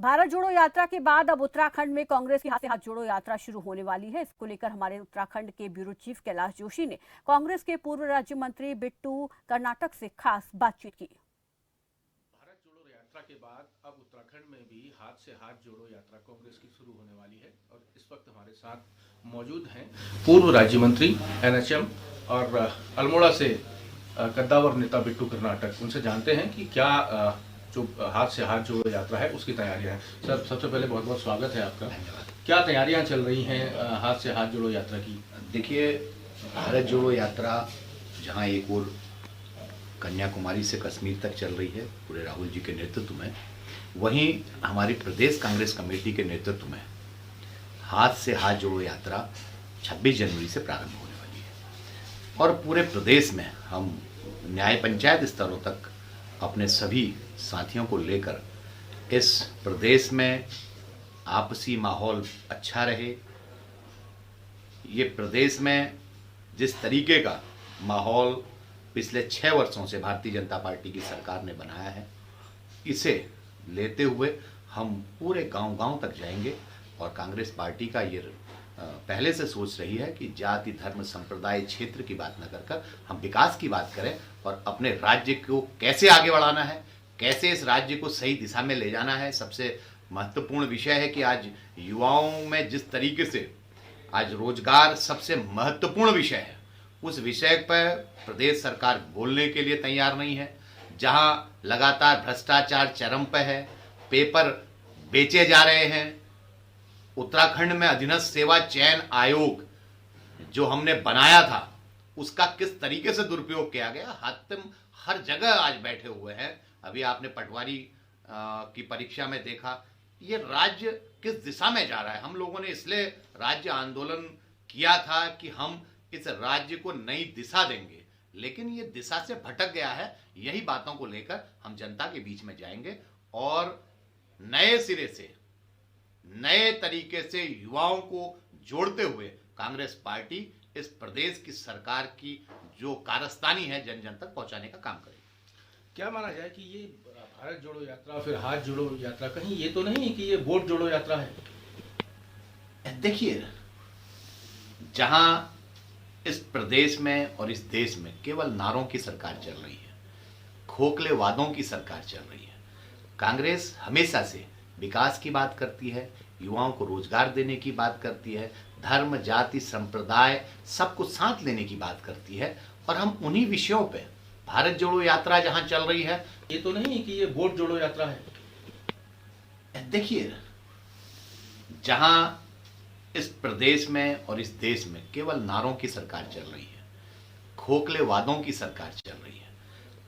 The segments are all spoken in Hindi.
भारत जोड़ो यात्रा के बाद अब उत्तराखंड में कांग्रेस की हाथ से हाथ जोड़ो यात्रा शुरू होने वाली है। इसको लेकर हमारे उत्तराखंड के ब्यूरो चीफ कैलाश जोशी ने कांग्रेस के पूर्व राज्य मंत्री बिट्टू कर्नाटक से खास बातचीत की। भारत जोड़ो यात्रा के बाद अब उत्तराखंड में भी हाथ से हाथ जोड़ो यात्रा कांग्रेस की शुरू होने वाली है और इस वक्त हमारे साथ मौजूद हैं पूर्व राज्य मंत्री एनएचएम और अल्मोड़ा से कद्दावर नेता बिट्टू कर्नाटक। उनसे जानते हैं कि क्या जो हाथ से हाथ जोड़ो यात्रा है उसकी तैयारियां हैं। सर, सबसे पहले बहुत बहुत स्वागत है आपका। क्या तैयारियां चल रही हैं हाथ से हाथ जोड़ो यात्रा की? देखिए, भारत जोड़ो यात्रा जहां एक और कन्याकुमारी से कश्मीर तक चल रही है पूरे राहुल जी के नेतृत्व में, वहीं हमारी प्रदेश कांग्रेस कमेटी के नेतृत्व में हाथ से हाथ जोड़ो यात्रा 26 जनवरी से प्रारंभ होने वाली है और पूरे प्रदेश में हम न्याय पंचायत स्तरों तक अपने सभी साथियों को लेकर इस प्रदेश में आपसी माहौल अच्छा रहे। ये प्रदेश में जिस तरीके का माहौल पिछले 6 वर्षों से भारतीय जनता पार्टी की सरकार ने बनाया है, इसे लेते हुए हम पूरे गांव-गांव तक जाएंगे और कांग्रेस पार्टी का ये पहले से सोच रही है कि जाति धर्म संप्रदाय क्षेत्र की बात न कर हम विकास की बात करें और अपने राज्य को कैसे आगे बढ़ाना है, कैसे इस राज्य को सही दिशा में ले जाना है। सबसे महत्वपूर्ण विषय है कि आज युवाओं में जिस तरीके से आज रोजगार सबसे महत्वपूर्ण विषय है, उस विषय पर प्रदेश सरकार बोलने के लिए तैयार नहीं है। जहां लगातार भ्रष्टाचार चरम पर है, पेपर बेचे जा रहे हैं, उत्तराखंड में अधीनस्थ सेवा चयन आयोग जो हमने बनाया था उसका किस तरीके से दुरुपयोग किया गया, हातिम हर जगह आज बैठे हुए हैं। अभी आपने पटवारी की परीक्षा में देखा, ये राज्य किस दिशा में जा रहा है। हम लोगों ने इसलिए राज्य आंदोलन किया था कि हम इस राज्य को नई दिशा देंगे, लेकिन ये दिशा से भटक गया है। यही बातों को लेकर हम जनता के बीच में जाएंगे और नए सिरे से नए तरीके से युवाओं को जोड़ते हुए कांग्रेस पार्टी इस प्रदेश की सरकार की जो कारस्तानी है जन जन तक पहुंचाने का काम करेगी। क्या माना जाए कि ये भारत जोड़ो यात्रा फिर हाथ जोड़ो यात्रा कहीं ये तो नहीं है कि ये वोट जोड़ो यात्रा है? देखिए, जहां इस प्रदेश में और इस देश में केवल नारों की सरकार चल रही है, खोखले वादों की सरकार चल रही है, कांग्रेस हमेशा से विकास की बात करती है, युवाओं को रोजगार देने की बात करती है, धर्म जाति संप्रदाय सबको साथ लेने की बात करती है और हम उन्हीं विषयों पे भारत जोड़ो यात्रा जहां चल रही है। ये तो नहीं है कि ये वोट जोड़ो यात्रा है? देखिए, जहां इस प्रदेश में और इस देश में केवल नारों की सरकार चल रही है, खोखले वादों की सरकार चल रही है,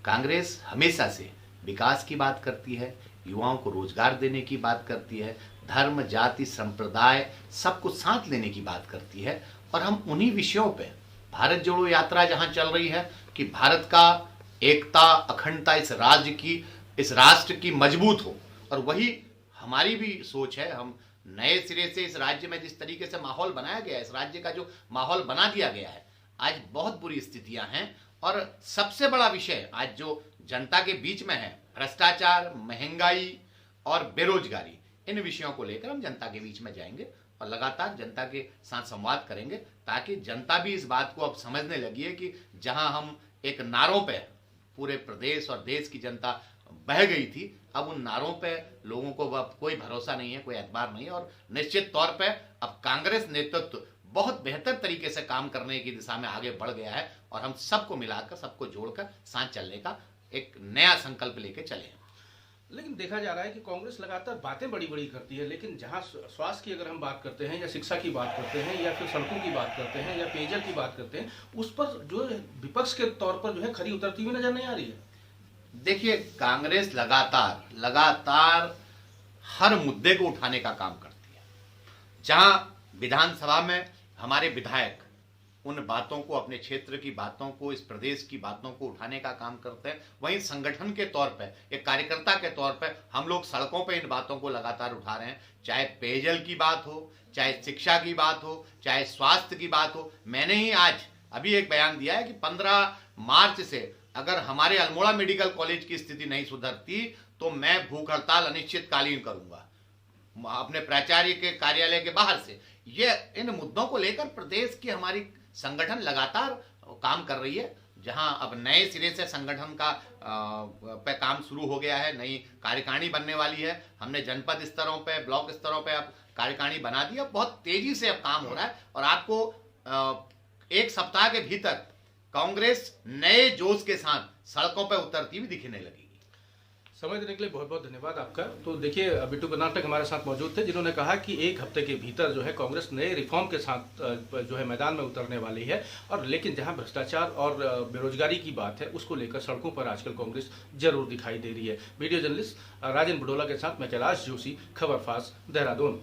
कांग्रेस हमेशा से विकास की बात करती है, युवाओं को रोजगार देने की बात करती है, धर्म जाति संप्रदाय सबको साथ लेने की बात करती है और हम उन्हीं विषयों पे भारत जोड़ो यात्रा जहां चल रही है कि भारत का एकता अखंडता इस राष्ट्र की मजबूत हो। और वही हमारी भी सोच है। हम नए सिरे से इस राज्य में जिस तरीके से माहौल बनाया गया है, इस राज्य का जो माहौल बना दिया गया है, आज बहुत बुरी स्थितियां हैं और सबसे बड़ा विषय आज जो जनता के बीच में है, भ्रष्टाचार, महंगाई और बेरोजगारी, इन विषयों को लेकर हम जनता के बीच में जाएंगे और लगातार जनता के साथ संवाद करेंगे ताकि जनता भी इस बात को अब समझने लगी है कि जहां हम एक नारों पे पूरे प्रदेश और देश की जनता बह गई थी, अब उन नारों पे लोगों को अब कोई भरोसा नहीं है, कोई एतबार नहीं है और निश्चित तौर पे अब कांग्रेस नेतृत्व बहुत बेहतर तरीके से काम करने की दिशा में आगे बढ़ गया है और हम सबको मिलाकर सबको जोड़कर साथ चलने का एक नया संकल्प लेके चले हैं। लेकिन देखा जा रहा है कि कांग्रेस लगातार बातें बड़ी बड़ी करती है, लेकिन जहां स्वास्थ्य की अगर हम बात करते हैं या शिक्षा की बात करते हैं या फिर सड़कों की बात करते हैं या पेयजल की बात करते हैं, उस पर जो विपक्ष के तौर पर जो है खरी उतरती हुई नजर नहीं आ रही है। देखिए, कांग्रेस लगातार हर मुद्दे को उठाने का काम करती है। जहां विधानसभा में हमारे विधायक उन बातों को, अपने क्षेत्र की बातों को, इस प्रदेश की बातों को उठाने का काम करते हैं, वहीं संगठन के तौर पर, एक कार्यकर्ता के तौर पर हम लोग सड़कों पर इन बातों को लगातार उठा रहे हैं। चाहे पेयजल की बात हो, चाहे शिक्षा की बात हो, चाहे स्वास्थ्य की बात हो। मैंने ही आज अभी एक बयान दिया है कि 15 मार्च से अगर हमारे अल्मोड़ा मेडिकल कॉलेज की स्थिति नहीं सुधरती तो मैं भूख हड़ताल अनिश्चितकालीन करूंगा। अपने प्राचार्य के कार्यालय के बाहर से। ये इन मुद्दों को लेकर प्रदेश की हमारी संगठन लगातार काम कर रही है। जहां अब नए सिरे से संगठन का पे काम शुरू हो गया है, नई कार्यकारिणी बनने वाली है। हमने जनपद स्तरों पे, ब्लॉक स्तरों पे अब कार्यकारिणी बना दी है। बहुत तेजी से अब काम हो रहा है और आपको एक सप्ताह के भीतर कांग्रेस नए जोश के साथ सड़कों पर उतरती हुई दिखने लगेगी। समय देने के लिए बहुत बहुत धन्यवाद आपका। तो देखिए, बिट्टू कर्नाटक हमारे साथ मौजूद थे, जिन्होंने कहा कि एक हफ्ते के भीतर जो है कांग्रेस नए रिफॉर्म के साथ जो है मैदान में उतरने वाली है। और लेकिन जहां भ्रष्टाचार और बेरोजगारी की बात है, उसको लेकर सड़कों पर आजकल कांग्रेस जरूर दिखाई दे रही है। वीडियो जर्नलिस्ट राजन बुडोला के साथ मैं कैलाश जोशी, खबर फास्ट, देहरादून।